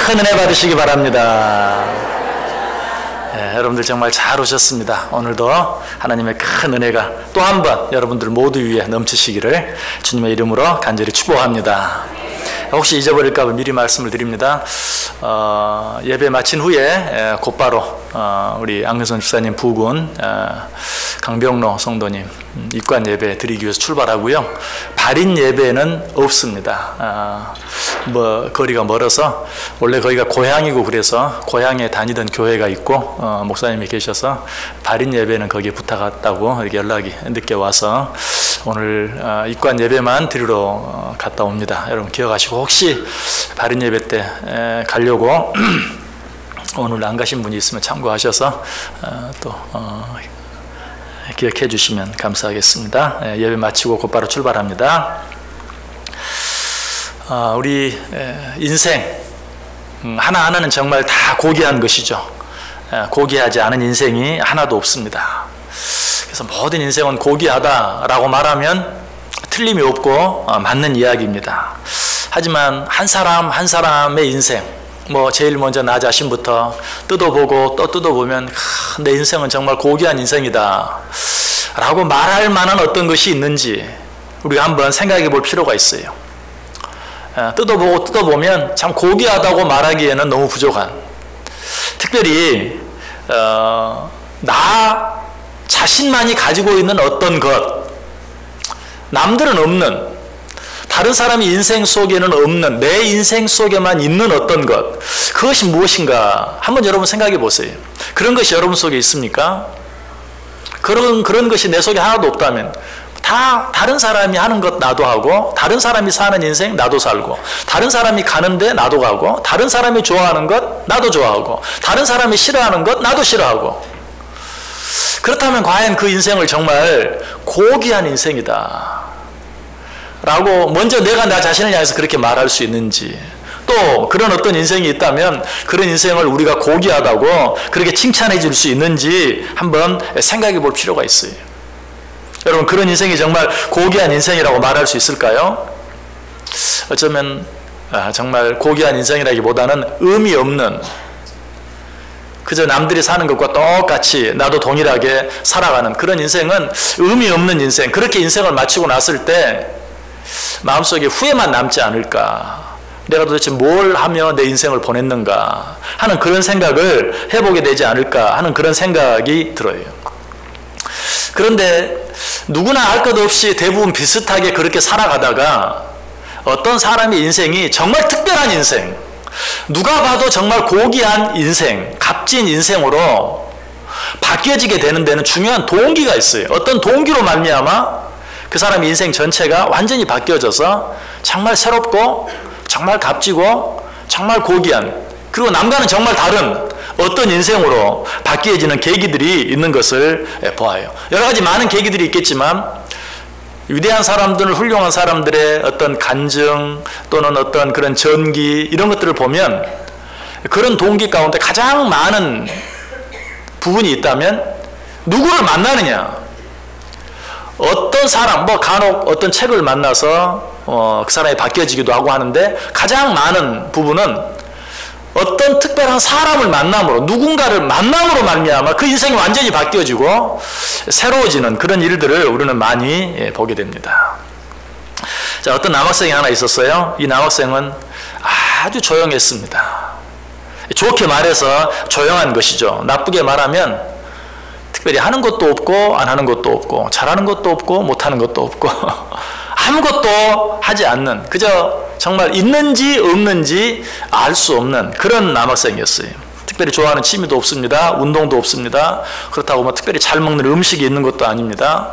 큰 은혜 받으시기 바랍니다. 여러분들 정말 잘 오셨습니다. 오늘도 하나님의 큰 은혜가 또 한 번 여러분들 모두 위에 넘치시기를 주님의 이름으로 간절히 축복합니다. 혹시 잊어버릴까 봐 미리 말씀을 드립니다. 예배 마친 후에 곧바로 우리 안근선 집사님 부군 강병로 성도님 입관 예배 드리기 위해서 출발하고요. 발인 예배는 없습니다. 거리가 멀어서 원래 거기가 고향이고 그래서 고향에 다니던 교회가 있고 목사님이 계셔서 발인 예배는 거기에 부탁했다고 이렇게 연락이 늦게 와서 오늘 입관 예배만 드리러 갔다 옵니다. 여러분 기억하시고 혹시 발인 예배 때 가려고 오늘 안 가신 분이 있으면 참고하셔서 또 기억해 주시면 감사하겠습니다. 예배 마치고 곧바로 출발합니다. 우리 인생 하나하나는 정말 다 고귀한 것이죠. 고귀하지 않은 인생이 하나도 없습니다. 그래서 모든 인생은 고귀하다라고 말하면 틀림이 없고 맞는 이야기입니다. 하지만 한 사람 한 사람의 인생, 제일 먼저 나 자신부터 뜯어보고 또 뜯어보면 내 인생은 정말 고귀한 인생이다 라고 말할 만한 어떤 것이 있는지 우리가 한번 생각해 볼 필요가 있어요. 뜯어보고 뜯어보면 참 고귀하다고 말하기에는 너무 부족한, 특별히 나 자신만이 가지고 있는 어떤 것, 남들은 없는, 다른 사람의 인생 속에는 없는, 내 인생 속에만 있는 어떤 것, 그것이 무엇인가 한번 여러분 생각해 보세요. 그런 것이 여러분 속에 있습니까? 그런 것이 내 속에 하나도 없다면 다 다른 사람이 하는 것 나도 하고, 다른 사람이 사는 인생 나도 살고, 다른 사람이 가는데 나도 가고, 다른 사람이 좋아하는 것 나도 좋아하고, 다른 사람이 싫어하는 것 나도 싫어하고. 그렇다면 과연 그 인생을 정말 고귀한 인생이다 라고 먼저 내가 나 자신을 향해서 그렇게 말할 수 있는지, 또 그런 어떤 인생이 있다면 그런 인생을 우리가 고귀하다고 그렇게 칭찬해 줄 수 있는지 한번 생각해 볼 필요가 있어요. 여러분, 그런 인생이 정말 고귀한 인생이라고 말할 수 있을까요? 어쩌면 정말 고귀한 인생이라기보다는 의미 없는, 그저 남들이 사는 것과 똑같이 나도 동일하게 살아가는 그런 인생은 의미 없는 인생, 그렇게 인생을 마치고 났을 때 마음속에 후회만 남지 않을까, 내가 도대체 뭘 하며 내 인생을 보냈는가 하는 그런 생각을 해보게 되지 않을까 하는 그런 생각이 들어요. 그런데 누구나 알 것 없이 대부분 비슷하게 그렇게 살아가다가 어떤 사람의 인생이 정말 특별한 인생, 누가 봐도 정말 고귀한 인생, 값진 인생으로 바뀌어지게 되는 데는 중요한 동기가 있어요. 어떤 동기로 말미암아 그 사람의 인생 전체가 완전히 바뀌어져서 정말 새롭고 정말 값지고 정말 고귀한, 그리고 남과는 정말 다른 어떤 인생으로 바뀌어지는 계기들이 있는 것을 보아요. 여러 가지 많은 계기들이 있겠지만 위대한 사람들, 훌륭한 사람들의 어떤 간증 또는 어떤 그런 전기, 이런 것들을 보면 그런 동기 가운데 가장 많은 부분이 있다면 누구를 만나느냐, 어떤 사람, 간혹 어떤 책을 만나서 그 사람이 바뀌어지기도 하고 하는데, 가장 많은 부분은 어떤 특별한 사람을 만남으로, 누군가를 만남으로 말미암아 그 인생이 완전히 바뀌어지고 새로워지는 그런 일들을 우리는 많이 보게 됩니다. 자, 어떤 남학생이 하나 있었어요. 이 남학생은 아주 조용했습니다. 좋게 말해서 조용한 것이죠. 나쁘게 말하면 특별히 하는 것도 없고 안 하는 것도 없고 잘하는 것도 없고 못하는 것도 없고 아무것도 하지 않는, 그저 정말 있는지 없는지 알 수 없는 그런 남학생이었어요. 특별히 좋아하는 취미도 없습니다. 운동도 없습니다. 그렇다고 특별히 잘 먹는 음식이 있는 것도 아닙니다.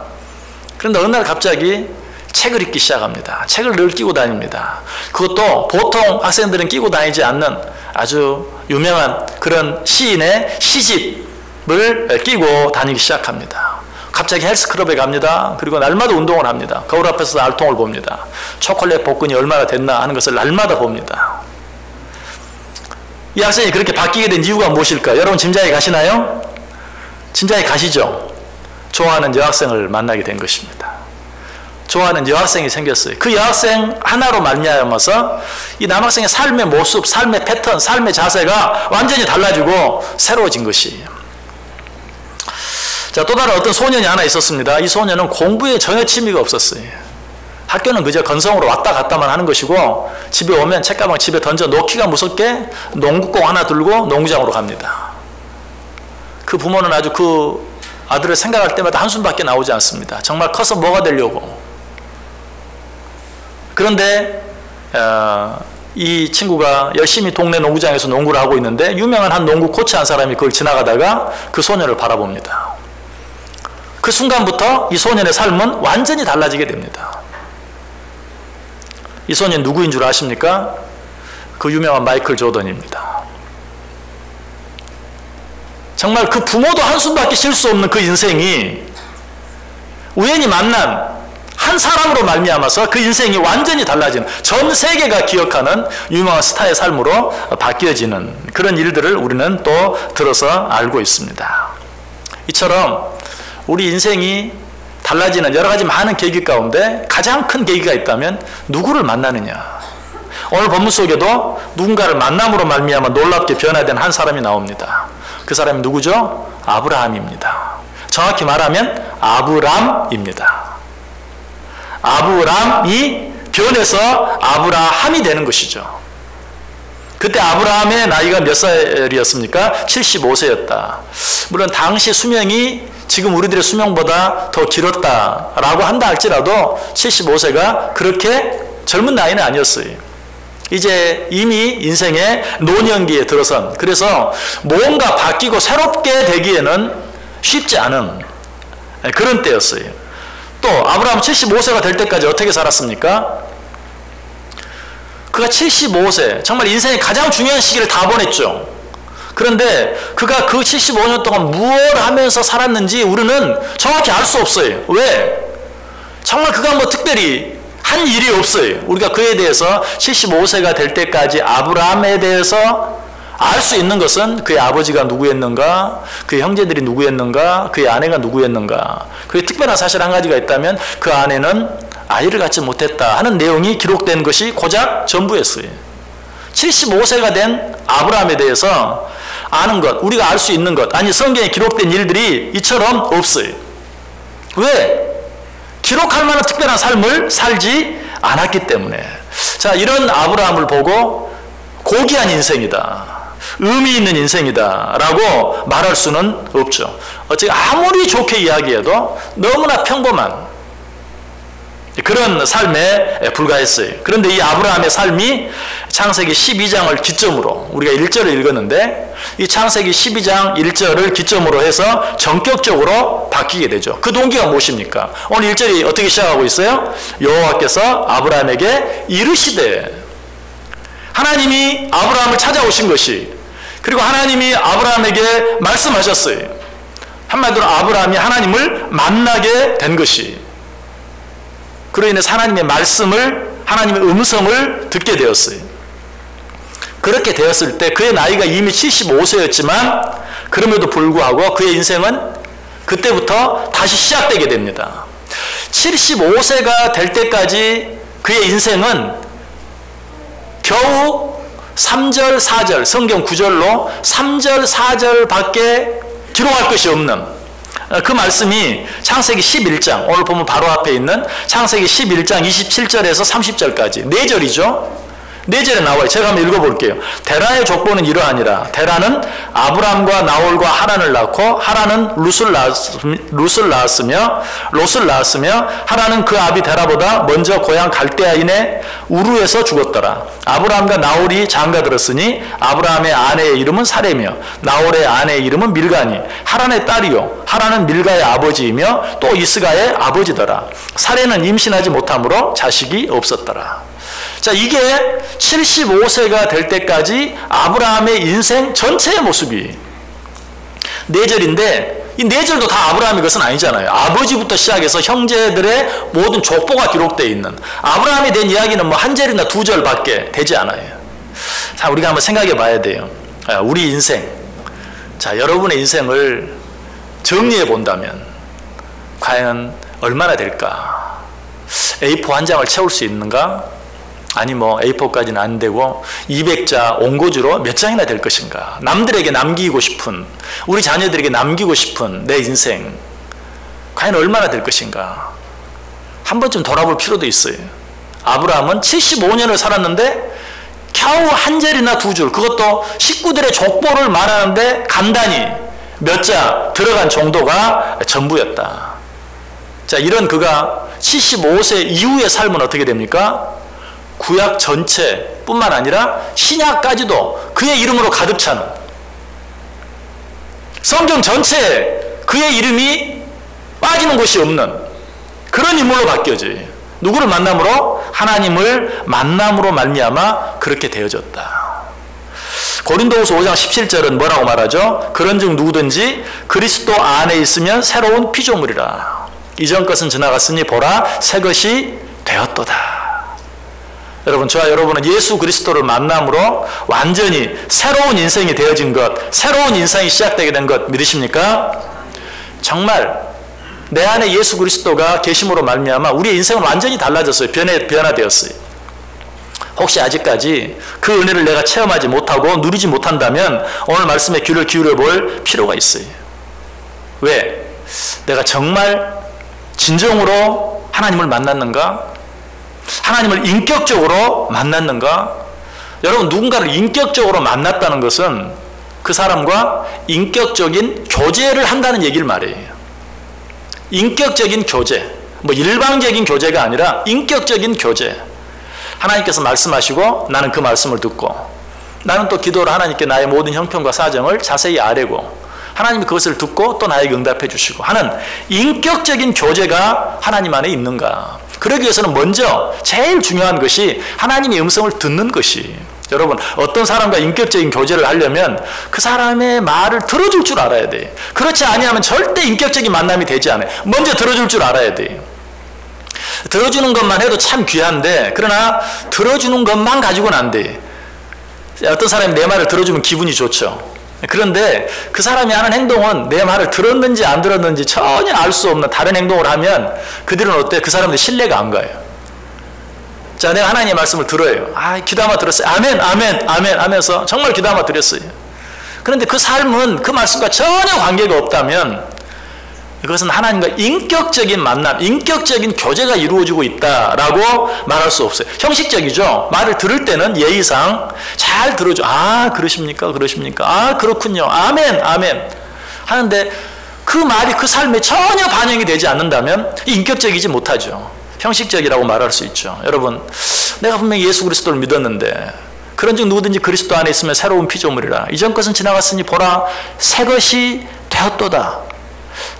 그런데 어느 날 갑자기 책을 읽기 시작합니다. 책을 늘 끼고 다닙니다. 그것도 보통 학생들은 끼고 다니지 않는 아주 유명한 그런 시인의 시집을 끼고 다니기 시작합니다. 갑자기 헬스클럽에 갑니다. 그리고 날마다 운동을 합니다. 거울 앞에서 알통을 봅니다. 초콜릿 복근이 얼마나 됐나 하는 것을 날마다 봅니다. 이 학생이 그렇게 바뀌게 된 이유가 무엇일까요? 여러분 짐작이 가시나요? 짐작이 가시죠? 좋아하는 여학생을 만나게 된 것입니다. 좋아하는 여학생이 생겼어요. 그 여학생 하나로 말미암아서 이 남학생의 삶의 모습, 삶의 패턴, 삶의 자세가 완전히 달라지고 새로워진 것이에요. 자, 또 다른 어떤 소년이 하나 있었습니다. 이 소년은 공부에 전혀 취미가 없었어요. 학교는 그저 건성으로 왔다 갔다만 하는 것이고 집에 오면 책가방 집에 던져 놓기가 무섭게 농구공 하나 들고 농구장으로 갑니다. 그 부모는 아주 그 아들을 생각할 때마다 한숨밖에 나오지 않습니다. 정말 커서 뭐가 되려고. 그런데 이 친구가 열심히 동네 농구장에서 농구를 하고 있는데 유명한 한 농구 코치 한 사람이 그걸 지나가다가 그 소년을 바라봅니다. 그 순간부터 이 소년의 삶은 완전히 달라지게 됩니다. 이 소년 누구인 줄 아십니까? 그 유명한 마이클 조던입니다. 정말 그 부모도 한숨밖에 쉴 수 없는 그 인생이 우연히 만난 한 사람으로 말미암아서 그 인생이 완전히 달라지는, 전 세계가 기억하는 유명한 스타의 삶으로 바뀌어지는 그런 일들을 우리는 또 들어서 알고 있습니다. 이처럼 우리 인생이 달라지는 여러 가지 많은 계기 가운데 가장 큰 계기가 있다면 누구를 만나느냐. 오늘 본문 속에도 누군가를 만남으로 말미암아 놀랍게 변화된 한 사람이 나옵니다. 그 사람이 누구죠? 아브라함입니다. 정확히 말하면 아브람입니다. 아브람이 변해서 아브라함이 되는 것이죠. 그때 아브라함의 나이가 몇 살이었습니까? 75세였다. 물론 당시 수명이 지금 우리들의 수명보다 더 길었다라고 한다 할지라도 75세가 그렇게 젊은 나이는 아니었어요. 이제 이미 인생의 노년기에 들어선, 그래서 뭔가 바뀌고 새롭게 되기에는 쉽지 않은 그런 때였어요. 또 아브라함 75세가 될 때까지 어떻게 살았습니까? 그가 75세, 정말 인생의 가장 중요한 시기를 다 보냈죠. 그런데 그가 그 75년 동안 무엇을 하면서 살았는지 우리는 정확히 알 수 없어요. 왜? 정말 그가 뭐 특별히 한 일이 없어요. 우리가 그에 대해서 75세가 될 때까지 아브라함에 대해서 알 수 있는 것은 그의 아버지가 누구였는가, 그의 형제들이 누구였는가, 그의 아내가 누구였는가. 그의 특별한 사실 한 가지가 있다면 그 아내는 아이를 갖지 못했다 하는 내용이 기록된 것이 고작 전부였어요. 75세가 된 아브라함에 대해서 아는 것, 우리가 알 수 있는 것, 아니 성경에 기록된 일들이 이처럼 없어요. 왜? 기록할 만한 특별한 삶을 살지 않았기 때문에. 자, 이런 아브라함을 보고 고귀한 인생이다, 의미 있는 인생이다 라고 말할 수는 없죠. 어차피 아무리 좋게 이야기해도 너무나 평범한 그런 삶에 불과했어요. 그런데 이 아브라함의 삶이 창세기 12장을 기점으로, 우리가 1절을 읽었는데 이 창세기 12장 1절을 기점으로 해서 전격적으로 바뀌게 되죠. 그 동기가 무엇입니까? 오늘 1절이 어떻게 시작하고 있어요? 여호와께서 아브라함에게 이르시되, 하나님이 아브라함을 찾아오신 것이, 그리고 하나님이 아브라함에게 말씀하셨어요. 한마디로 아브라함이 하나님을 만나게 된 것이, 그로 인해서 하나님의 말씀을, 하나님의 음성을 듣게 되었어요. 그렇게 되었을 때 그의 나이가 이미 75세였지만 그럼에도 불구하고 그의 인생은 그때부터 다시 시작되게 됩니다. 75세가 될 때까지 그의 인생은 겨우 3절, 4절, 성경 9절로 3절, 4절밖에 기록할 것이 없는 그 말씀이 창세기 11장, 오늘 보면 바로 앞에 있는 창세기 11장 27절에서 30절까지 4절이죠. 4절에 나와요. 제가 한번 읽어볼게요. 데라의 족보는 이러하니라. 데라는 아브람과 나홀과 하란을 낳고 하란은 룻을 낳았으며 롯을 낳았으며 하란은 그 아비 데라보다 먼저 고향 갈대아인의 우르에서 죽었더라. 아브람과 나홀이 장가들었으니 아브라함의 아내의 이름은 사레며 나홀의 아내의 이름은 밀가니 하란의 딸이요 하란은 밀가의 아버지이며 또 이스가의 아버지더라. 사레는 임신하지 못하므로 자식이 없었더라. 자, 이게 75세가 될 때까지 아브라함의 인생 전체의 모습이 4절인데 이 4절도 다 아브라함의 것은 아니잖아요. 아버지부터 시작해서 형제들의 모든 족보가 기록되어 있는 아브라함에 대한 이야기는 뭐 1절이나 2절밖에 되지 않아요. 자, 우리가 한번 생각해 봐야 돼요. 우리 인생, 자, 여러분의 인생을 정리해 본다면 과연 얼마나 될까? A4 한 장을 채울 수 있는가? 아니 뭐 A4까지는 안 되고 200자 온고지로 몇 장이나 될 것인가? 남들에게 남기고 싶은, 우리 자녀들에게 남기고 싶은 내 인생 과연 얼마나 될 것인가? 한 번쯤 돌아볼 필요도 있어요. 아브라함은 75년을 살았는데 겨우 한 절이나 두 줄, 그것도 식구들의 족보를 말하는데 간단히 몇 자 들어간 정도가 전부였다. 자, 이런 그가 75세 이후의 삶은 어떻게 됩니까? 구약 전체뿐만 아니라 신약까지도 그의 이름으로 가득 차는, 성경 전체에 그의 이름이 빠지는 곳이 없는 그런 인물로 바뀌어지. 누구를 만남으로? 하나님을 만남으로 말미암아 그렇게 되어졌다. 고린도후서 5장 17절은 뭐라고 말하죠? 그런즉 누구든지 그리스도 안에 있으면 새로운 피조물이라. 이전 것은 지나갔으니 보라 새 것이 되었도다. 여러분, 저와 여러분은 예수 그리스도를 만남으로 완전히 새로운 인생이 되어진 것, 새로운 인생이 시작되게 된 것 믿으십니까? 정말 내 안에 예수 그리스도가 계심으로 말미암아 우리의 인생은 완전히 달라졌어요. 변화되었어요. 혹시 아직까지 그 은혜를 내가 체험하지 못하고 누리지 못한다면 오늘 말씀에 귀를 기울여 볼 필요가 있어요. 왜? 내가 정말 진정으로 하나님을 만났는가? 하나님을 인격적으로 만났는가? 여러분, 누군가를 인격적으로 만났다는 것은 그 사람과 인격적인 교제를 한다는 얘기를 말해요. 인격적인 교제, 뭐 일방적인 교제가 아니라 인격적인 교제. 하나님께서 말씀하시고 나는 그 말씀을 듣고, 나는 또 기도로 하나님께 나의 모든 형편과 사정을 자세히 아뢰고, 하나님이 그것을 듣고 또 나에게 응답해 주시고 하는 인격적인 교제가 하나님 안에 있는가? 그러기 위해서는 먼저 제일 중요한 것이 하나님의 음성을 듣는 것이. 여러분, 어떤 사람과 인격적인 교제를 하려면 그 사람의 말을 들어줄 줄 알아야 돼. 그렇지 아니하면 절대 인격적인 만남이 되지 않아요. 먼저 들어줄 줄 알아야 돼. 들어주는 것만 해도 참 귀한데, 그러나 들어주는 것만 가지고는 안 돼. 어떤 사람이 내 말을 들어주면 기분이 좋죠. 그런데 그 사람이 하는 행동은 내 말을 들었는지 안 들었는지 전혀 알 수 없는 다른 행동을 하면 그들은 어때? 그 사람들 신뢰가 안 가요. 자, 내가 하나님의 말씀을 들어요. 아, 귀담아 들었어요. 아멘, 아멘, 아멘 하면서 정말 귀담아 들었어요. 그런데 그 삶은 그 말씀과 전혀 관계가 없다면 이것은 하나님과 인격적인 만남, 인격적인 교제가 이루어지고 있다라고 말할 수 없어요. 형식적이죠. 말을 들을 때는 예의상 잘 들어줘. 아, 그러십니까? 그러십니까? 아, 그렇군요. 아멘, 아멘 하는데 그 말이 그 삶에 전혀 반영이 되지 않는다면 인격적이지 못하죠. 형식적이라고 말할 수 있죠. 여러분, 내가 분명히 예수 그리스도를 믿었는데 그런즉 누구든지 그리스도 안에 있으면 새로운 피조물이라. 이전 것은 지나갔으니 보라 새 것이 되었도다.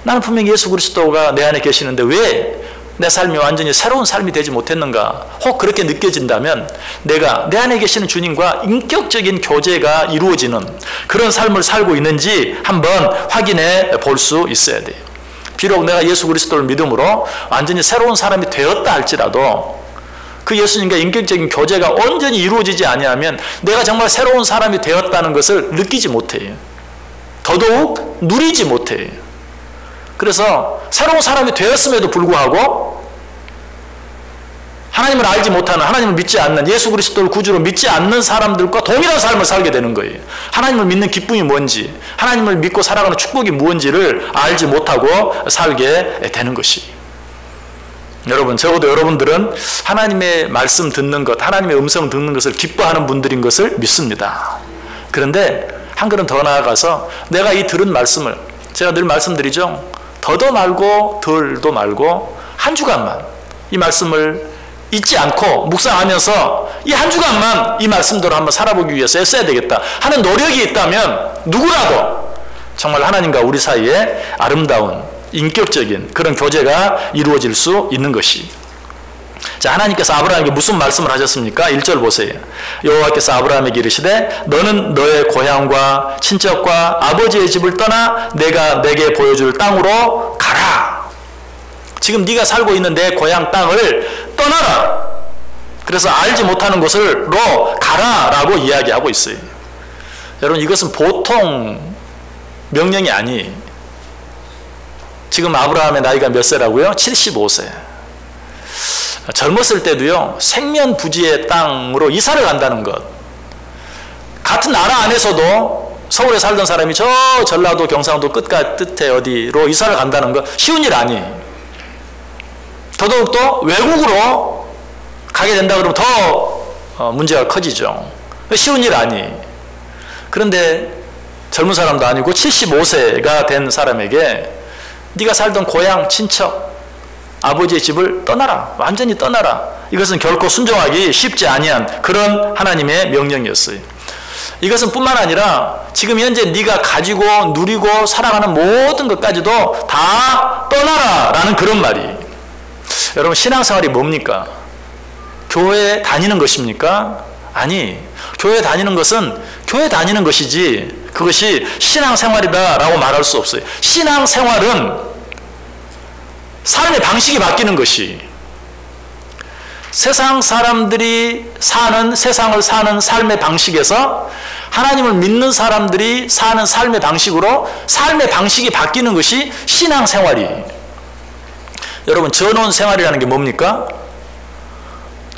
나는 분명히 예수 그리스도가 내 안에 계시는데 왜 내 삶이 완전히 새로운 삶이 되지 못했는가? 혹 그렇게 느껴진다면 내가 내 안에 계시는 주님과 인격적인 교제가 이루어지는 그런 삶을 살고 있는지 한번 확인해 볼 수 있어야 돼요. 비록 내가 예수 그리스도를 믿음으로 완전히 새로운 사람이 되었다 할지라도 그 예수님과 인격적인 교제가 온전히 이루어지지 아니하면 내가 정말 새로운 사람이 되었다는 것을 느끼지 못해요. 더더욱 누리지 못해요. 그래서 새로운 사람이 되었음에도 불구하고 하나님을 알지 못하는, 하나님을 믿지 않는, 예수 그리스도를 구주로 믿지 않는 사람들과 동일한 삶을 살게 되는 거예요. 하나님을 믿는 기쁨이 뭔지, 하나님을 믿고 살아가는 축복이 무엇인지를 알지 못하고 살게 되는 것이. 여러분, 적어도 여러분들은 하나님의 말씀 듣는 것, 하나님의 음성 듣는 것을 기뻐하는 분들인 것을 믿습니다. 그런데 한 걸음 더 나아가서 내가 이 들은 말씀을, 제가 늘 말씀드리죠. 더도 말고 덜도 말고 한 주간만 이 말씀을 잊지 않고 묵상하면서 이 한 주간만 이 말씀대로 한번 살아보기 위해서 애써야 되겠다 하는 노력이 있다면 누구라도 정말 하나님과 우리 사이에 아름다운 인격적인 그런 교제가 이루어질 수 있는 것이. 자, 하나님께서 아브라함에게 무슨 말씀을 하셨습니까? 1절 보세요. 여호와께서 아브라함에게 이르시되 너는 너의 고향과 친척과 아버지의 집을 떠나 내가 내게 보여줄 땅으로 가라. 지금 네가 살고 있는 내 고향 땅을 떠나라. 그래서 알지 못하는 곳으로 가라라고 이야기하고 있어요. 여러분, 이것은 보통 명령이 아니에요. 지금 아브라함의 나이가 몇 세라고요? 75세. 젊었을 때도요, 생면부지의 땅으로 이사를 간다는 것. 같은 나라 안에서도 서울에 살던 사람이 저 전라도 경상도 끝에 어디로 이사를 간다는 것 쉬운 일 아니에요. 더더욱또 외국으로 가게 된다 그러면 더 문제가 커지죠. 쉬운 일 아니에요. 그런데 젊은 사람도 아니고 75세가 된 사람에게 네가 살던 고향, 친척, 아버지의 집을 떠나라. 완전히 떠나라. 이것은 결코 순종하기 쉽지 아니한 그런 하나님의 명령이었어요. 이것은 뿐만 아니라 지금 현재 네가 가지고 누리고 살아가는 모든 것까지도 다 떠나라 라는 그런 말이. 여러분, 신앙생활이 뭡니까? 교회 다니는 것입니까? 아니, 교회 다니는 것은 교회 다니는 것이지 그것이 신앙생활이다 라고 말할 수 없어요. 신앙생활은 삶의 방식이 바뀌는 것이, 세상 사람들이 사는, 세상을 사는 삶의 방식에서 하나님을 믿는 사람들이 사는 삶의 방식으로 삶의 방식이 바뀌는 것이 신앙생활이에요. 여러분, 전원 생활이라는 게 뭡니까?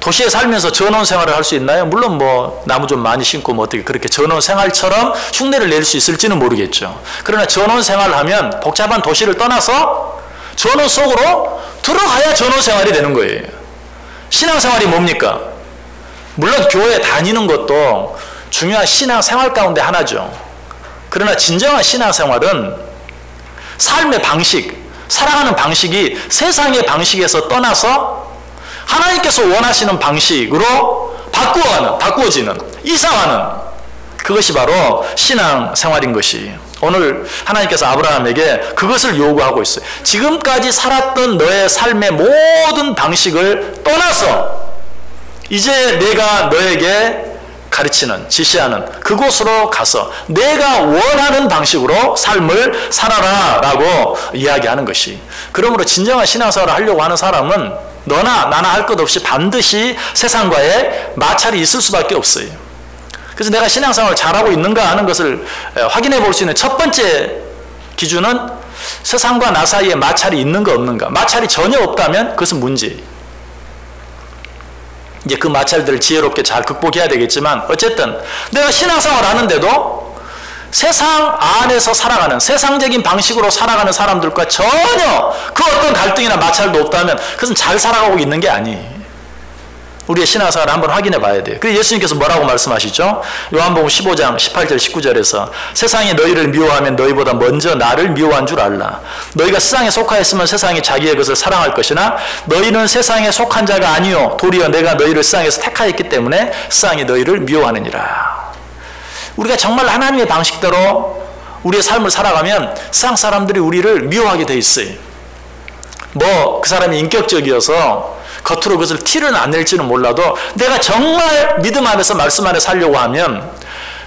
도시에 살면서 전원 생활을 할 수 있나요? 물론 뭐 나무 좀 많이 심고 뭐 어떻게 그렇게 전원 생활처럼 흉내를 낼 수 있을지는 모르겠죠. 그러나 전원 생활을 하면 복잡한 도시를 떠나서 전원 속으로 들어가야 전원 생활이 되는 거예요. 신앙생활이 뭡니까? 물론 교회 다니는 것도 중요한 신앙생활 가운데 하나죠. 그러나 진정한 신앙생활은 삶의 방식, 살아가는 방식이 세상의 방식에서 떠나서 하나님께서 원하시는 방식으로 바꾸어지는, 이상하는, 그것이 바로 신앙생활인 것이. 오늘 하나님께서 아브라함에게 그것을 요구하고 있어요. 지금까지 살았던 너의 삶의 모든 방식을 떠나서 이제 내가 너에게 가르치는, 지시하는 그곳으로 가서 내가 원하는 방식으로 삶을 살아라 라고 이야기하는 것이. 그러므로 진정한 신앙생활을 하려고 하는 사람은 너나 나나 할 것 없이 반드시 세상과의 마찰이 있을 수밖에 없어요. 그래서 내가 신앙생활을 잘하고 있는가 하는 것을 확인해 볼 수 있는 첫 번째 기준은 세상과 나 사이에 마찰이 있는가 없는가. 마찰이 전혀 없다면 그것은 문제예요. 이제 그 마찰들을 지혜롭게 잘 극복해야 되겠지만, 어쨌든 내가 신앙생활을 하는데도 세상 안에서 살아가는, 세상적인 방식으로 살아가는 사람들과 전혀 그 어떤 갈등이나 마찰도 없다면 그것은 잘 살아가고 있는 게 아니에요. 우리의 신앙생활을 한번 확인해 봐야 돼요. 그래서 예수님께서 뭐라고 말씀하시죠? 요한복음 15장 18절 19절에서 세상이 너희를 미워하면 너희보다 먼저 나를 미워한 줄 알라. 너희가 세상에 속하였으면 세상이 자기의 것을 사랑할 것이나 너희는 세상에 속한 자가 아니요 도리어 내가 너희를 세상에서 택하였기 때문에 세상이 너희를 미워하느니라. 우리가 정말 하나님의 방식대로 우리의 삶을 살아가면 세상 사람들이 우리를 미워하게 돼 있어요. 뭐 그 사람이 인격적이어서 겉으로 그것을 티를 안 낼지는 몰라도 내가 정말 믿음 안에서 말씀 안에 살려고 하면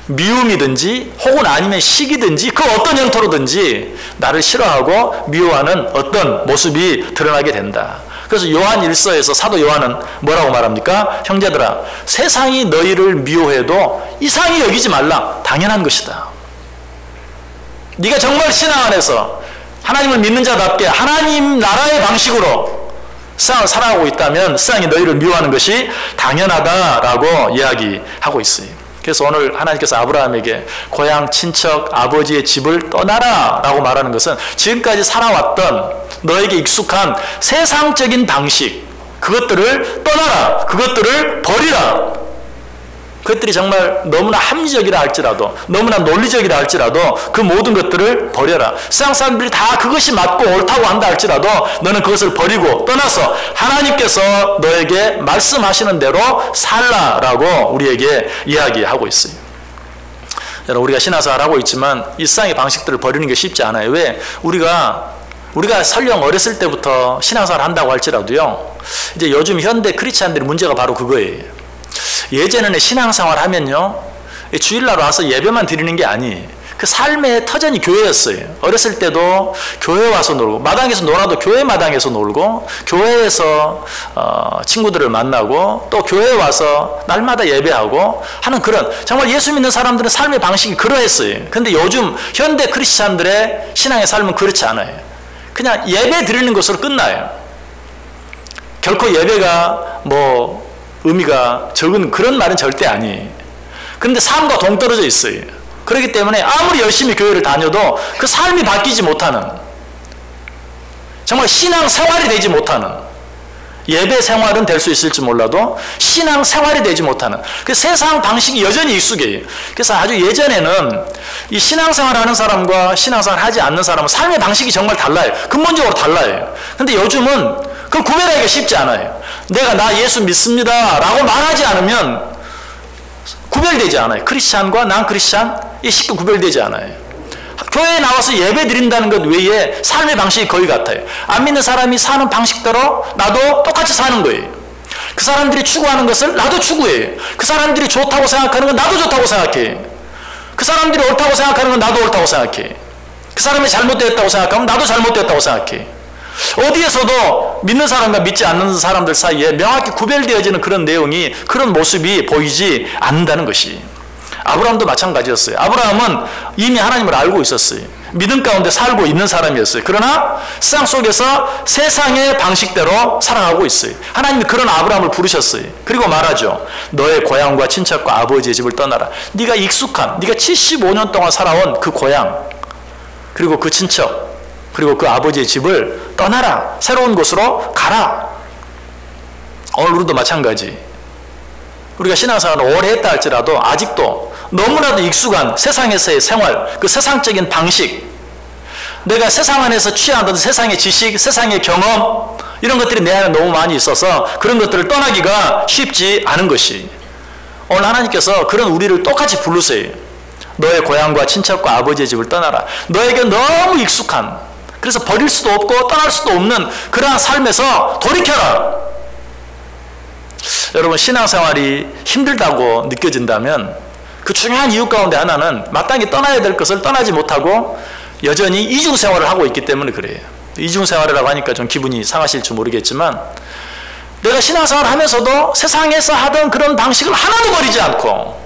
미움이든지 혹은 아니면 시기든지 그 어떤 형태로든지 나를 싫어하고 미워하는 어떤 모습이 드러나게 된다. 그래서 요한 1서에서 사도 요한은 뭐라고 말합니까? 형제들아, 세상이 너희를 미워해도 이상히 여기지 말라. 당연한 것이다. 네가 정말 신앙 안에서 하나님을 믿는 자답게 하나님 나라의 방식으로 세상을 살아가고 있다면 세상이 너희를 미워하는 것이 당연하다라고 이야기하고 있어요. 그래서 오늘 하나님께서 아브라함에게 고향, 친척, 아버지의 집을 떠나라 라고 말하는 것은 지금까지 살아왔던 너에게 익숙한 세상적인 방식, 그것들을 떠나라, 그것들을 버리라. 그것들이 정말 너무나 합리적이라 할지라도, 너무나 논리적이라 할지라도 그 모든 것들을 버려라. 세상 사람들이 다 그것이 맞고 옳다고 한다 할지라도 너는 그것을 버리고 떠나서 하나님께서 너에게 말씀하시는 대로 살라라고 우리에게 이야기하고 있어요. 여러분, 우리가 신앙생활을 하고 있지만 이 세상의 방식들을 버리는 게 쉽지 않아요. 왜? 우리가 설령 어렸을 때부터 신앙생활을 한다고 할지라도요, 이제 요즘 현대 크리스찬들의 문제가 바로 그거예요. 예전에는 신앙생활 하면요, 주일날 와서 예배만 드리는 게 아니에요. 그 삶의 터전이 교회였어요. 어렸을 때도 교회 와서 놀고, 마당에서 놀아도 교회 마당에서 놀고, 교회에서 친구들을 만나고, 또 교회에 와서 날마다 예배하고 하는 그런, 정말 예수 믿는 사람들은 삶의 방식이 그러했어요. 근데 요즘 현대 크리스찬들의 신앙의 삶은 그렇지 않아요. 그냥 예배 드리는 것으로 끝나요. 결코 예배가 뭐 의미가 적은 그런 말은 절대 아니에요. 그런데 삶과 동떨어져 있어요. 그렇기 때문에 아무리 열심히 교회를 다녀도 그 삶이 바뀌지 못하는, 정말 신앙 생활이 되지 못하는, 예배 생활은 될 수 있을지 몰라도 신앙 생활이 되지 못하는 그 세상 방식이 여전히 익숙해요. 그래서 아주 예전에는 이 신앙생활 하는 사람과 신앙생활 하지 않는 사람은 삶의 방식이 정말 달라요. 근본적으로 달라요. 근데 요즘은 그걸 구별하기가 쉽지 않아요. 내가 나 예수 믿습니다 라고 말하지 않으면 구별되지 않아요. 크리스찬과 난 크리스찬 이 쉽게 구별되지 않아요. 교회에 나와서 예배 드린다는 것 외에 삶의 방식이 거의 같아요. 안 믿는 사람이 사는 방식대로 나도 똑같이 사는 거예요. 그 사람들이 추구하는 것을 나도 추구해요. 그 사람들이 좋다고 생각하는 건 나도 좋다고 생각해요. 그 사람들이 옳다고 생각하는 건 나도 옳다고 생각해요. 그 사람이 잘못되었다고 생각하면 나도 잘못되었다고 생각해요. 어디에서도 믿는 사람과 믿지 않는 사람들 사이에 명확히 구별되어지는 그런 내용이, 그런 모습이 보이지 않는다는 것이. 아브라함도 마찬가지였어요. 아브라함은 이미 하나님을 알고 있었어요. 믿음 가운데 살고 있는 사람이었어요. 그러나 세상 속에서 세상의 방식대로 살아가고 있어요. 하나님이 그런 아브라함을 부르셨어요. 그리고 말하죠. 너의 고향과 친척과 아버지의 집을 떠나라. 네가 익숙한, 네가 75년 동안 살아온 그 고향, 그리고 그 친척, 그리고 그 아버지의 집을 떠나라. 새로운 곳으로 가라. 오늘 우리도 마찬가지. 우리가 신앙생활을 오래 했다 할지라도 아직도 너무나도 익숙한 세상에서의 생활, 그 세상적인 방식, 내가 세상 안에서 취하던 세상의 지식, 세상의 경험, 이런 것들이 내 안에 너무 많이 있어서 그런 것들을 떠나기가 쉽지 않은 것이. 오늘 하나님께서 그런 우리를 똑같이 부르세요. 너의 고향과 친척과 아버지의 집을 떠나라. 너에게 너무 익숙한, 그래서 버릴 수도 없고 떠날 수도 없는 그러한 삶에서 돌이켜라. 여러분, 신앙생활이 힘들다고 느껴진다면 그 중요한 이유 가운데 하나는 마땅히 떠나야 될 것을 떠나지 못하고 여전히 이중생활을 하고 있기 때문에 그래요. 이중생활이라고 하니까 좀 기분이 상하실지 모르겠지만, 내가 신앙생활을 하면서도 세상에서 하던 그런 방식을 하나도 버리지 않고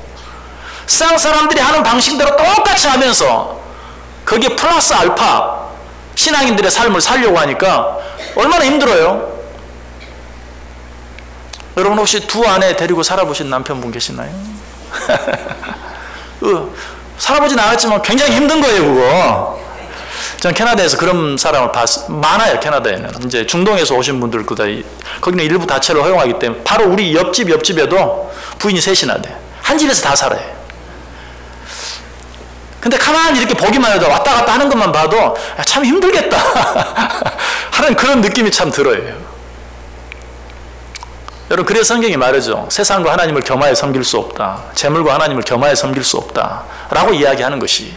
세상 사람들이 하는 방식대로 똑같이 하면서 거기에 플러스 알파 신앙인들의 삶을 살려고 하니까 얼마나 힘들어요. 여러분, 혹시 두 아내 데리고 살아보신 남편분 계시나요? 살아보진 않았지만 굉장히 힘든 거예요, 그거. 전 캐나다에서 그런 사람을 많아요, 캐나다에는. 이제 중동에서 오신 분들, 거기는 일부 다체를 허용하기 때문에 바로 우리 옆집에도 부인이 셋이나 돼. 한 집에서 다 살아요. 근데 가만히 이렇게 보기만 해도 왔다 갔다 하는 것만 봐도 참 힘들겠다 하는 그런 느낌이 참 들어요. 여러분, 그래서 성경이 말하죠. 세상과 하나님을 겸하여 섬길 수 없다. 재물과 하나님을 겸하여 섬길 수 없다. 라고 이야기하는 것이,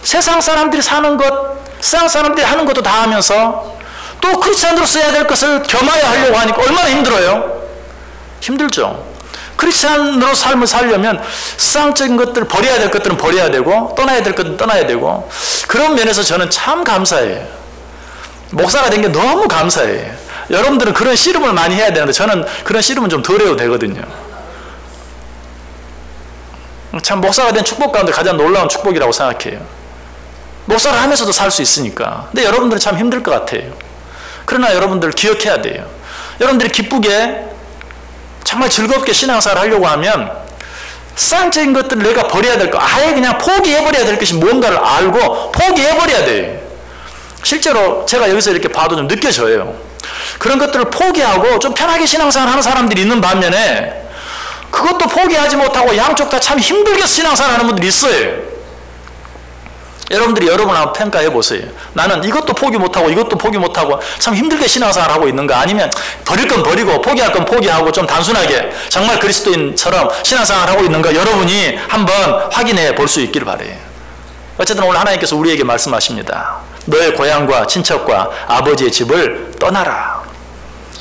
세상 사람들이 사는 것, 세상 사람들이 하는 것도 다 하면서 또 크리스찬으로 써야 될 것을 겸하여 하려고 하니까 얼마나 힘들어요? 힘들죠. 크리스찬으로 삶을 살려면 세상적인 것들을 버려야 될 것들은 버려야 되고 떠나야 될 것들은 떠나야 되고, 그런 면에서 저는 참 감사해요. 목사가 된 게 너무 감사해요. 여러분들은 그런 씨름을 많이 해야 되는데 저는 그런 씨름은 좀 덜 해도 되거든요. 참 목사가 된 축복 가운데 가장 놀라운 축복이라고 생각해요. 목사를 하면서도 살 수 있으니까. 근데 여러분들은 참 힘들 것 같아요. 그러나 여러분들 기억해야 돼요. 여러분들이 기쁘게 정말 즐겁게 신앙생활을 하려고 하면 세상적인 것들을 내가 버려야 될 거, 아예 그냥 포기해버려야 될 것이 뭔가를 알고 포기해버려야 돼요. 실제로 제가 여기서 이렇게 봐도 좀 느껴져요. 그런 것들을 포기하고 좀 편하게 신앙생활 하는 사람들이 있는 반면에 그것도 포기하지 못하고 양쪽 다 참 힘들게 신앙생활 하는 분들이 있어요. 여러분들이 여러분 한번 평가해 보세요. 나는 이것도 포기 못하고 이것도 포기 못하고 참 힘들게 신앙생활 하고 있는가, 아니면 버릴 건 버리고 포기할 건 포기하고 좀 단순하게 정말 그리스도인처럼 신앙생활 하고 있는가, 여러분이 한번 확인해 볼 수 있기를 바래요. 어쨌든 오늘 하나님께서 우리에게 말씀하십니다. 너의 고향과 친척과 아버지의 집을 떠나라.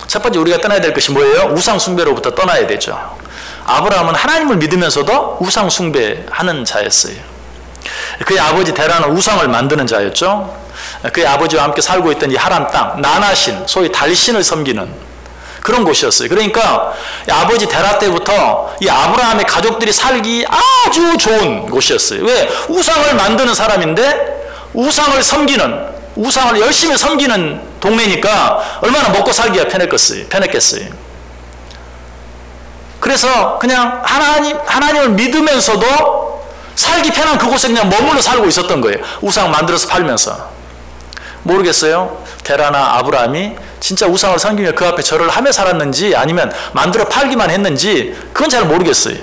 첫 번째 우리가 떠나야 될 것이 뭐예요? 우상 숭배로부터 떠나야 되죠. 아브라함은 하나님을 믿으면서도 우상 숭배하는 자였어요. 그의 아버지 데라는 우상을 만드는 자였죠. 그의 아버지와 함께 살고 있던 이 하란 땅, 나나신, 소위 달신을 섬기는 그런 곳이었어요. 그러니까 아버지 데라 때부터 이 아브라함의 가족들이 살기 아주 좋은 곳이었어요. 왜? 우상을 만드는 사람인데 우상을 섬기는, 우상을 열심히 섬기는 동네니까 얼마나 먹고 살기가 편했겠어요. 그래서 그냥 하나님을 믿으면서도 살기 편한 그곳에 그냥 머물러 살고 있었던 거예요. 우상 만들어서 팔면서. 모르겠어요. 데라나 아브라함이 진짜 우상을 섬기며 그 앞에 절을 하며 살았는지 아니면 만들어 팔기만 했는지 그건 잘 모르겠어요.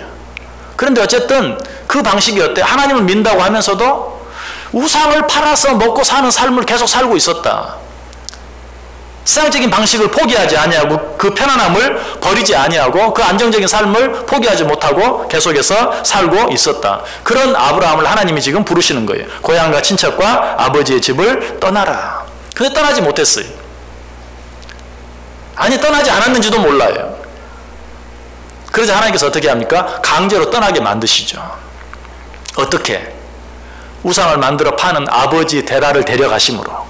그런데 어쨌든 그 방식이 어때? 하나님을 믿는다고 하면서도 우상을 팔아서 먹고 사는 삶을 계속 살고 있었다. 세상적인 방식을 포기하지 아니하고 그 편안함을 버리지 아니하고 그 안정적인 삶을 포기하지 못하고 계속해서 살고 있었다. 그런 아브라함을 하나님이 지금 부르시는 거예요. 고향과 친척과 아버지의 집을 떠나라. 근데 떠나지 못했어요. 아니 떠나지 않았는지도 몰라요. 그래서 하나님께서 어떻게 합니까? 강제로 떠나게 만드시죠. 어떻게? 우상을 만들어 파는 아버지 데라를 데려가심으로.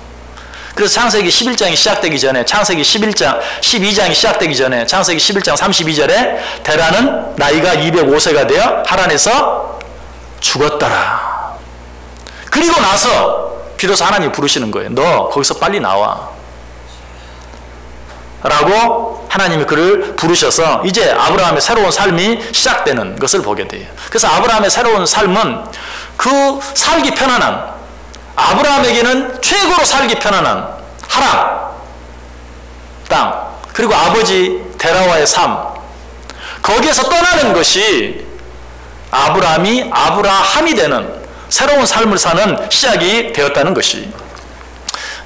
그래서 창세기 11장이 시작되기 전에 창세기 12장이 시작되기 전에 창세기 11장 32절에 데라는 나이가 205세가 되어 하란에서 죽었더라. 그리고 나서 비로소 하나님이 부르시는 거예요. 너 거기서 빨리 나와. 라고 하나님이 그를 부르셔서 이제 아브라함의 새로운 삶이 시작되는 것을 보게 돼요. 그래서 아브라함의 새로운 삶은 그 살기 편안한, 아브라함에게는 최고로 살기 편안한 하란 땅, 그리고 아버지 데라와의 삶, 거기에서 떠나는 것이 아브라함이 되는 새로운 삶을 사는 시작이 되었다는 것이.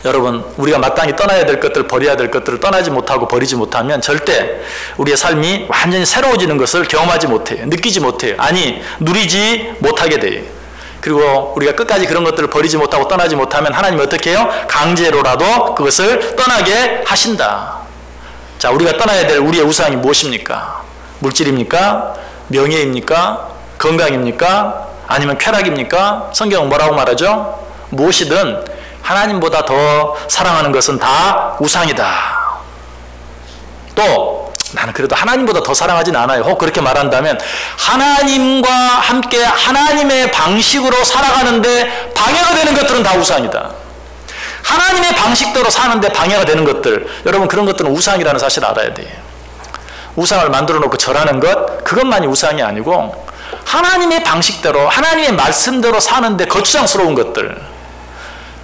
여러분, 우리가 마땅히 떠나야 될 것들, 버려야 될 것들을 떠나지 못하고 버리지 못하면 절대 우리의 삶이 완전히 새로워지는 것을 경험하지 못해요. 느끼지 못해요. 아니, 누리지 못하게 돼요. 그리고 우리가 끝까지 그런 것들을 버리지 못하고 떠나지 못하면 하나님이 어떻게 해요? 강제로라도 그것을 떠나게 하신다. 자, 우리가 떠나야 될 우리의 우상이 무엇입니까? 물질입니까? 명예입니까? 건강입니까? 아니면 쾌락입니까? 성경은 뭐라고 말하죠? 무엇이든 하나님보다 더 사랑하는 것은 다 우상이다. 또 나는 그래도 하나님보다 더 사랑하진 않아요. 혹 그렇게 말한다면 하나님과 함께 하나님의 방식으로 살아가는데 방해가 되는 것들은 다 우상이다. 하나님의 방식대로 사는데 방해가 되는 것들, 여러분 그런 것들은 우상이라는 사실을 알아야 돼요. 우상을 만들어 놓고 절하는 것, 그것만이 우상이 아니고 하나님의 방식대로 하나님의 말씀대로 사는데 거추장스러운 것들,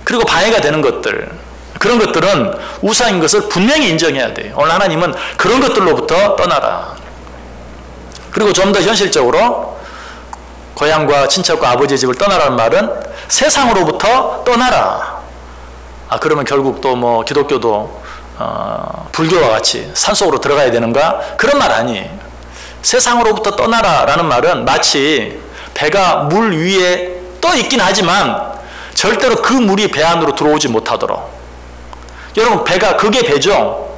그리고 방해가 되는 것들, 그런 것들은 우상인 것을 분명히 인정해야 돼요. 오늘 하나님은 그런 것들로부터 떠나라. 그리고 좀 더 현실적으로 고향과 친척과 아버지의 집을 떠나라는 말은 세상으로부터 떠나라. 그러면 결국 또 뭐 기독교도 불교와 같이 산속으로 들어가야 되는가? 그런 말 아니에요. 세상으로부터 떠나라라는 말은 마치 배가 물 위에 떠 있긴 하지만 절대로 그 물이 배 안으로 들어오지 못하도록. 여러분, 배가 그게 배죠.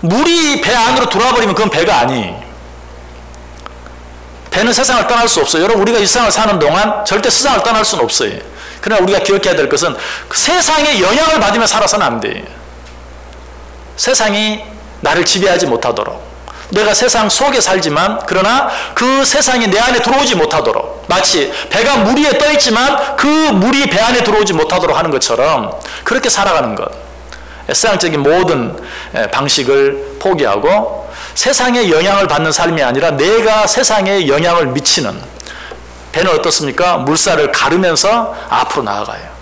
물이 배 안으로 들어와 버리면 그건 배가 아니에요. 배는 세상을 떠날 수 없어요. 여러분, 우리가 이 세상을 사는 동안 절대 세상을 떠날 수는 없어요. 그러나 우리가 기억해야 될 것은 세상의 영향을 받으며 살아서는 안 돼요. 세상이 나를 지배하지 못하도록. 내가 세상 속에 살지만 그러나 그 세상이 내 안에 들어오지 못하도록, 마치 배가 물 위에 떠 있지만 그 물이 배 안에 들어오지 못하도록 하는 것처럼 그렇게 살아가는 것. 세상적인 모든 방식을 포기하고 세상의 영향을 받는 삶이 아니라 내가 세상에 영향을 미치는. 배는 어떻습니까? 물살을 가르면서 앞으로 나아가요.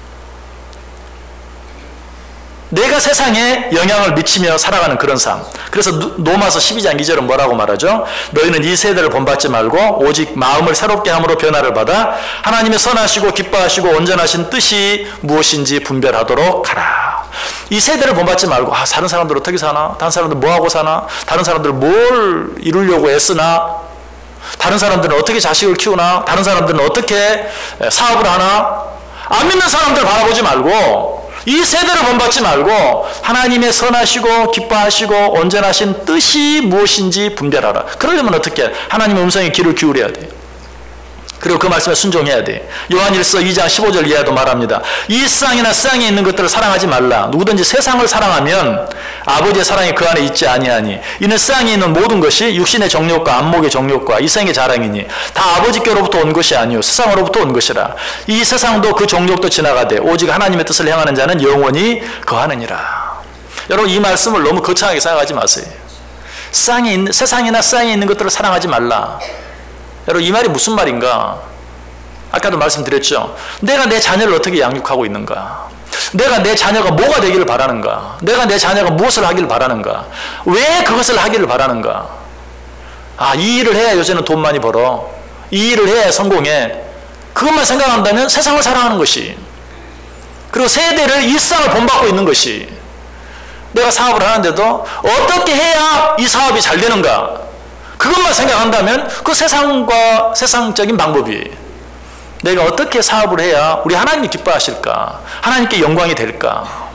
내가 세상에 영향을 미치며 살아가는 그런 삶. 그래서 로마서 12장 2절은 뭐라고 말하죠? 너희는 이 세대를 본받지 말고 오직 마음을 새롭게 함으로 변화를 받아 하나님의 선하시고 기뻐하시고 온전하신 뜻이 무엇인지 분별하도록 하라. 이 세대를 본받지 말고 다른 사람들 어떻게 사나? 다른 사람들 뭐하고 사나? 다른 사람들 뭘 이루려고 애쓰나? 다른 사람들은 어떻게 자식을 키우나? 다른 사람들은 어떻게 사업을 하나? 안 믿는 사람들 바라보지 말고 이 세대를 본받지 말고 하나님의 선하시고 기뻐하시고 온전하신 뜻이 무엇인지 분별하라. 그러려면 어떻게? 하나님의 음성에 귀를 기울여야 돼요. 그리고 그 말씀에 순종해야 돼. 요한일서 2장 15절 이하도 말합니다. 이 세상이나 세상에 있는 것들을 사랑하지 말라. 누구든지 세상을 사랑하면 아버지의 사랑이 그 안에 있지 아니하니 이는 세상에 있는 모든 것이 육신의 정욕과 안목의 정욕과 이 생의 자랑이니 다 아버지께로부터 온 것이 아니요 세상으로부터 온 것이라. 이 세상도 그 정욕도 지나가되 오직 하나님의 뜻을 행하는 자는 영원히 거하느니라. 여러분 이 말씀을 너무 거창하게 생각하지 마세요. 세상이나 세상에 있는 것들을 사랑하지 말라. 여러분 이 말이 무슨 말인가? 아까도 말씀드렸죠. 내가 내 자녀를 어떻게 양육하고 있는가? 내가 내 자녀가 뭐가 되기를 바라는가? 내가 내 자녀가 무엇을 하기를 바라는가? 왜 그것을 하기를 바라는가? 이 일을 해야 요새는 돈 많이 벌어. 이 일을 해야 성공해. 그것만 생각한다면 세상을 사랑하는 것이, 그리고 세대를 이 세상을 본받고 있는 것이, 내가 사업을 하는데도 어떻게 해야 이 사업이 잘 되는가? 그것만 생각한다면 그 세상과 세상적인 방법이, 내가 어떻게 사업을 해야 우리 하나님이 기뻐하실까? 하나님께 영광이 될까?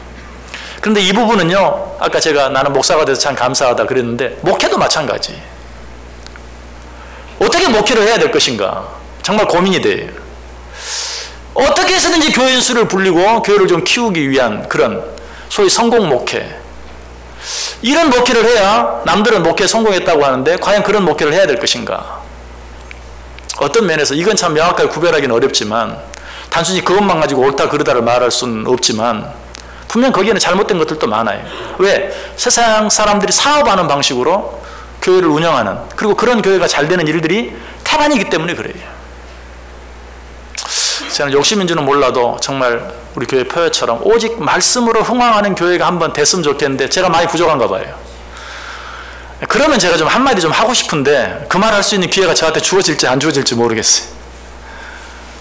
그런데 이 부분은요, 아까 제가 나는 목사가 돼서 참 감사하다 그랬는데 목회도 마찬가지. 어떻게 목회를 해야 될 것인가? 정말 고민이 돼요. 어떻게 해서든지 교인 수를 불리고 교회를 좀 키우기 위한 그런 소위 성공 목회, 이런 목회를 해야 남들은 목회에 성공했다고 하는데 과연 그런 목회를 해야 될 것인가? 어떤 면에서 이건 참 명확하게 구별하기는 어렵지만, 단순히 그것만 가지고 옳다 그르다를 말할 수는 없지만 분명 거기에는 잘못된 것들도 많아요. 왜? 세상 사람들이 사업하는 방식으로 교회를 운영하는, 그리고 그런 교회가 잘 되는 일들이 태반이기 때문에 그래요. 저는 욕심인 줄은 몰라도 정말 우리 교회 표회처럼 오직 말씀으로 흥황하는 교회가 한번 됐으면 좋겠는데 제가 많이 부족한가 봐요. 그러면 제가 좀 한마디 좀 하고 싶은데 그 말 할 수 있는 기회가 저한테 주어질지 안 주어질지 모르겠어요.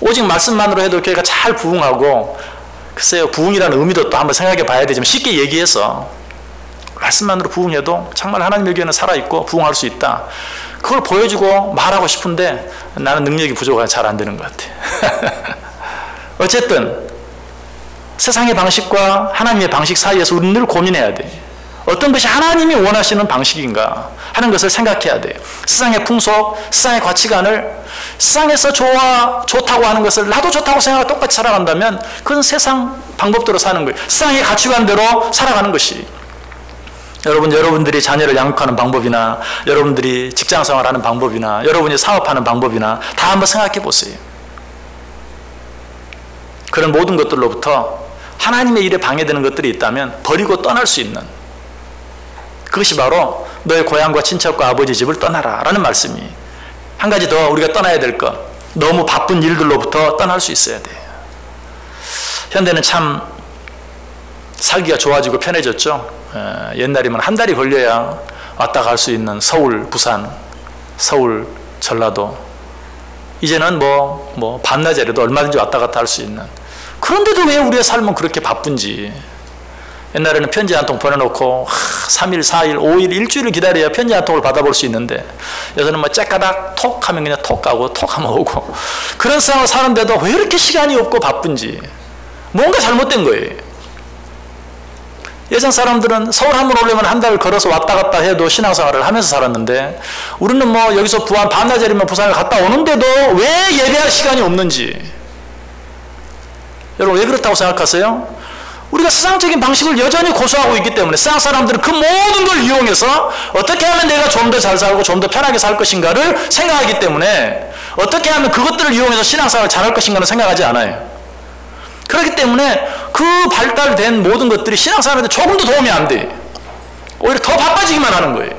오직 말씀만으로 해도 교회가 잘 부흥하고, 글쎄요, 부흥이라는 의미도 또 한번 생각해 봐야 되지만 쉽게 얘기해서 말씀만으로 부흥해도 정말 하나님의 교회는 살아있고 부흥할 수 있다, 그걸 보여주고 말하고 싶은데 나는 능력이 부족해서 잘 안 되는 것 같아. 어쨌든 세상의 방식과 하나님의 방식 사이에서 우리는 늘 고민해야 돼. 어떤 것이 하나님이 원하시는 방식인가 하는 것을 생각해야 돼. 세상의 풍속, 세상의 가치관을, 세상에서 좋다고 하는 것을 나도 좋다고 생각하고 똑같이 살아간다면 그건 세상 방법대로 사는 거예요. 세상의 가치관대로 살아가는 것이. 여러분들이 자녀를 양육하는 방법이나 여러분들이 직장생활하는 방법이나 여러분이 사업하는 방법이나 다 한번 생각해 보세요. 그런 모든 것들로부터 하나님의 일에 방해되는 것들이 있다면 버리고 떠날 수 있는, 그것이 바로 너의 고향과 친척과 아버지 집을 떠나라 라는 말씀이. 한 가지 더 우리가 떠나야 될 것, 너무 바쁜 일들로부터 떠날 수 있어야 돼요. 현대는 참 살기가 좋아지고 편해졌죠. 옛날이면 한 달이 걸려야 왔다 갈 수 있는 서울, 부산, 서울, 전라도, 이제는 뭐 반나절에도 얼마든지 왔다 갔다 할 수 있는. 그런데도 왜 우리의 삶은 그렇게 바쁜지. 옛날에는 편지 한 통 보내놓고 3일, 4일, 5일, 일주일을 기다려야 편지 한 통을 받아볼 수 있는데, 요새는 뭐 째까닥 톡 하면 그냥 톡 가고 톡 하면 오고, 그런 상황을 사는데도 왜 이렇게 시간이 없고 바쁜지. 뭔가 잘못된 거예요. 예전 사람들은 서울 한 번 오려면 한 달을 걸어서 왔다 갔다 해도 신앙생활을 하면서 살았는데, 우리는 뭐 여기서 부안 반나절이면 부산을 갔다 오는데도 왜 예배할 시간이 없는지. 여러분 왜 그렇다고 생각하세요? 우리가 세상적인 방식을 여전히 고수하고 있기 때문에. 세상 사람들은 그 모든 걸 이용해서 어떻게 하면 내가 좀 더 잘 살고 좀 더 편하게 살 것인가를 생각하기 때문에, 어떻게 하면 그것들을 이용해서 신앙생활을 잘할 것인가는 생각하지 않아요. 그렇기 때문에 그 발달된 모든 것들이 신앙생활한테 조금도 도움이 안 돼. 오히려 더 바빠지기만 하는 거예요.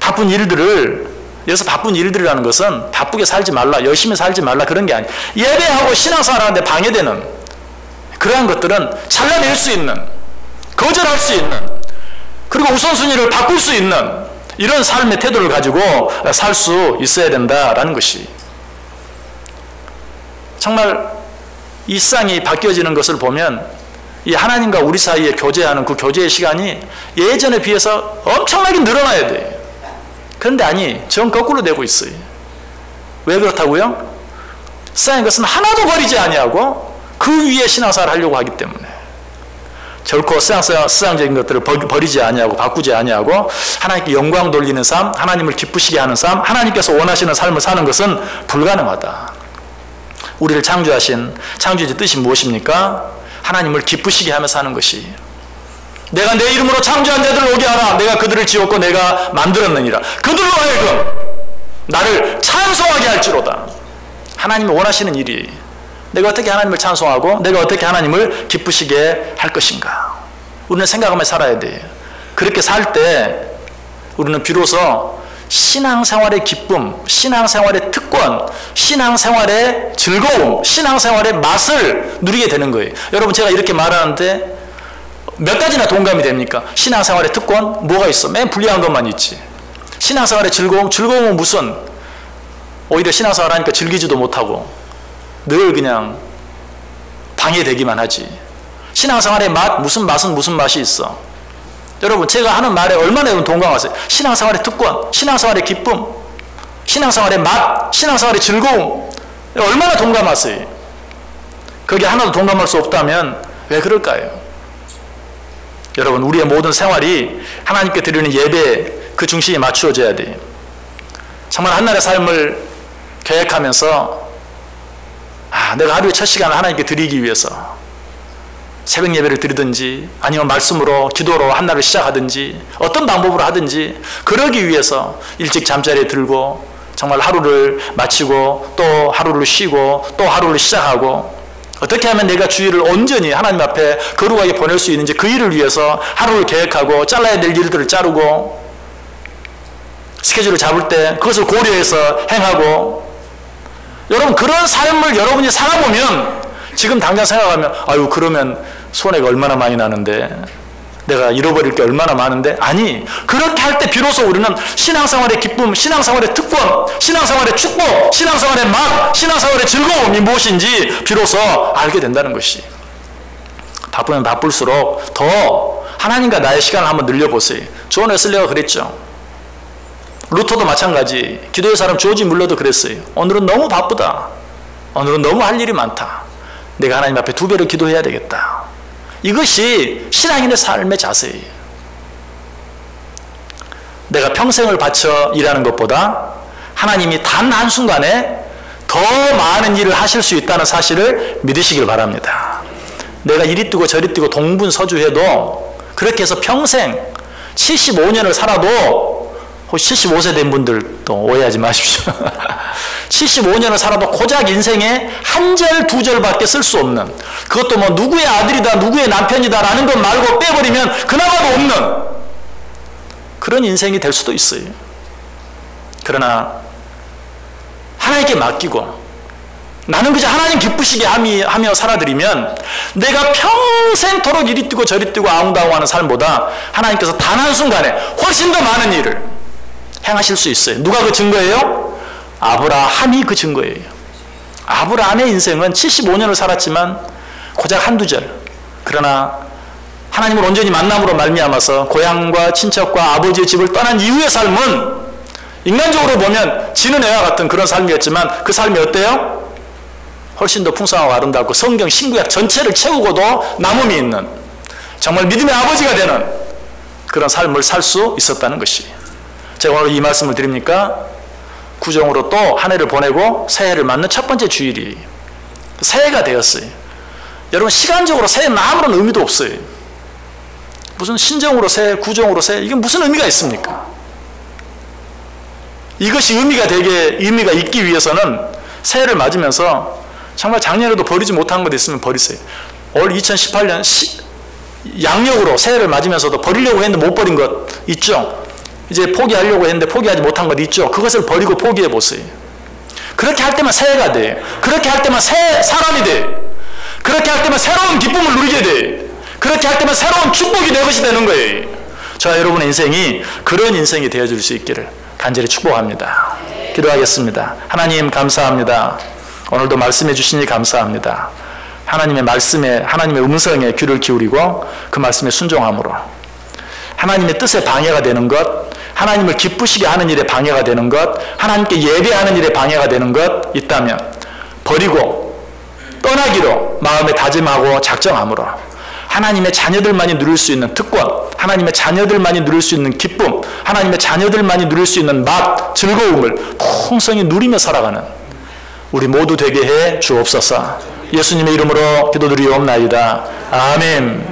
바쁜 일들을, 여기서 바쁜 일들이라는 것은 바쁘게 살지 말라, 열심히 살지 말라 그런 게 아니에요. 예배하고 신앙생활하는데 방해되는 그러한 것들은 잘라낼 수 있는, 거절할 수 있는, 그리고 우선순위를 바꿀 수 있는 이런 삶의 태도를 가지고 살 수 있어야 된다라는 것이. 정말 이 세상이 바뀌어지는 것을 보면 이 하나님과 우리 사이에 교제하는 그 교제의 시간이 예전에 비해서 엄청나게 늘어나야 돼요. 그런데 아니, 정 거꾸로 되고 있어요. 왜 그렇다고요? 세상의 것은 하나도 버리지 아니하고 그 위에 신앙생활을 하려고 하기 때문에. 결코 세상적인 것들을 버리지 아니하고 바꾸지 아니하고 하나님께 영광 돌리는 삶, 하나님을 기쁘시게 하는 삶, 하나님께서 원하시는 삶을 사는 것은 불가능하다. 우리를 창조하신 창조주의 뜻이 무엇입니까? 하나님을 기쁘시게 하며 사는 것이. 내가 내 이름으로 창조한 자들을 오게 하라. 내가 그들을 지었고 내가 만들었느니라. 그들로 하여금 나를 찬송하게 할지로다. 하나님이 원하시는 일이 내가 어떻게 하나님을 찬송하고 내가 어떻게 하나님을 기쁘시게 할 것인가. 우리는 생각하며 살아야 돼. 그렇게 살 때 우리는 비로소 신앙생활의 기쁨, 신앙생활의 특권, 신앙생활의 즐거움, 신앙생활의 맛을 누리게 되는 거예요. 여러분 제가 이렇게 말하는데 몇 가지나 동감이 됩니까? 신앙생활의 특권? 뭐가 있어? 맨 불리한 것만 있지. 신앙생활의 즐거움? 즐거움은 무슨? 오히려 신앙생활 하니까 즐기지도 못하고 늘 그냥 방해되기만 하지. 신앙생활의 맛? 무슨 맛은 무슨 맛이 있어? 여러분 제가 하는 말에 얼마나 여러분 동감하세요? 신앙생활의 특권, 신앙생활의 기쁨, 신앙생활의 맛, 신앙생활의 즐거움 얼마나 동감하세요? 거기에 하나도 동감할 수 없다면 왜 그럴까요? 여러분 우리의 모든 생활이 하나님께 드리는 예배 그 중심에 맞추어져야 돼요. 정말 한날의 삶을 계획하면서 내가 하루의 첫 시간을 하나님께 드리기 위해서 새벽 예배를 드리든지 아니면 말씀으로 기도로 한날을 시작하든지 어떤 방법으로 하든지 그러기 위해서 일찍 잠자리에 들고 정말 하루를 마치고 또 하루를 쉬고 또 하루를 시작하고 어떻게 하면 내가 주일을 온전히 하나님 앞에 거룩하게 보낼 수 있는지 그 일을 위해서 하루를 계획하고 잘라야 될 일들을 자르고 스케줄을 잡을 때 그것을 고려해서 행하고 여러분 그런 삶을 여러분이 살아보면 지금 당장 생각하면 아유 그러면 손해가 얼마나 많이 나는데 내가 잃어버릴 게 얼마나 많은데 아니 그렇게 할 때 비로소 우리는 신앙생활의 기쁨, 신앙생활의 특권, 신앙생활의 축복, 신앙생활의 맛, 신앙생활의 즐거움이 무엇인지 비로소 알게 된다는 것이. 바쁘면 바쁠수록 더 하나님과 나의 시간을 한번 늘려보세요. 존 웨슬리가 그랬죠. 루터도 마찬가지. 기도의 사람 조지 물러도 그랬어요. 오늘은 너무 바쁘다. 오늘은 너무 할 일이 많다. 내가 하나님 앞에 2배로 기도해야 되겠다. 이것이 신앙인의 삶의 자세예요. 내가 평생을 바쳐 일하는 것보다 하나님이 단 한순간에 더 많은 일을 하실 수 있다는 사실을 믿으시길 바랍니다. 내가 이리 뛰고 저리 뛰고 동분서주해도 그렇게 해서 평생 75년을 살아도 75세 된 분들도 오해하지 마십시오. 75년을 살아도 고작 인생에 한 절, 2절밖에 쓸 수 없는 그것도 뭐 누구의 아들이다, 누구의 남편이다 라는 것 말고 빼버리면 그나마도 없는 그런 인생이 될 수도 있어요. 그러나 하나님께 맡기고 나는 그저 하나님 기쁘시게 하며 살아드리면 내가 평생토록 이리 뛰고 저리 뛰고 아웅다웅하는 삶보다 하나님께서 단 한순간에 훨씬 더 많은 일을 행하실 수 있어요. 누가 그 증거예요? 아브라함이 그 증거예요. 아브라함의 인생은 75년을 살았지만 고작 한두 절. 그러나 하나님을 온전히 만남으로 말미암아서 고향과 친척과 아버지의 집을 떠난 이후의 삶은 인간적으로 보면 지는 애와 같은 그런 삶이었지만 그 삶이 어때요? 훨씬 더 풍성하고 아름답고 성경 신구약 전체를 채우고도 남음이 있는 정말 믿음의 아버지가 되는 그런 삶을 살 수 있었다는 것이. 제가 오늘 이 말씀을 드립니까? 구정으로 또 한 해를 보내고 새해를 맞는 첫 번째 주일이 새해가 되었어요. 여러분 시간적으로 새해는 아무런 의미도 없어요. 무슨 신정으로 새해, 구정으로 새해 이게 무슨 의미가 있습니까? 이것이 의미가 있기 위해서는 새해를 맞으면서 정말 작년에도 버리지 못한 것 있으면 버리세요. 올 2018년 양력으로 새해를 맞으면서도 버리려고 했는데 못 버린 것 있죠? 이제 포기하려고 했는데 포기하지 못한 것 있죠? 그것을 버리고 포기해 보세요. 그렇게 할 때만 새해가 돼. 그렇게 할 때만 새 사람이 돼. 그렇게 할 때만 새로운 기쁨을 누리게 돼. 그렇게 할 때만 새로운 축복이 내 것이 되는 거예요. 저와 여러분의 인생이 그런 인생이 되어줄 수 있기를 간절히 축복합니다. 기도하겠습니다. 하나님 감사합니다. 오늘도 말씀해 주시니 감사합니다. 하나님의 말씀에, 하나님의 음성에 귀를 기울이고 그 말씀에 순종함으로 하나님의 뜻에 방해가 되는 것, 하나님을 기쁘시게 하는 일에 방해가 되는 것, 하나님께 예배하는 일에 방해가 되는 것 있다면 버리고 떠나기로 마음에 다짐하고 작정함으로 하나님의 자녀들만이 누릴 수 있는 특권, 하나님의 자녀들만이 누릴 수 있는 기쁨, 하나님의 자녀들만이 누릴 수 있는 맛, 즐거움을 풍성히 누리며 살아가는 우리 모두 되게 해 주옵소서. 예수님의 이름으로 기도드리옵나이다. 아멘.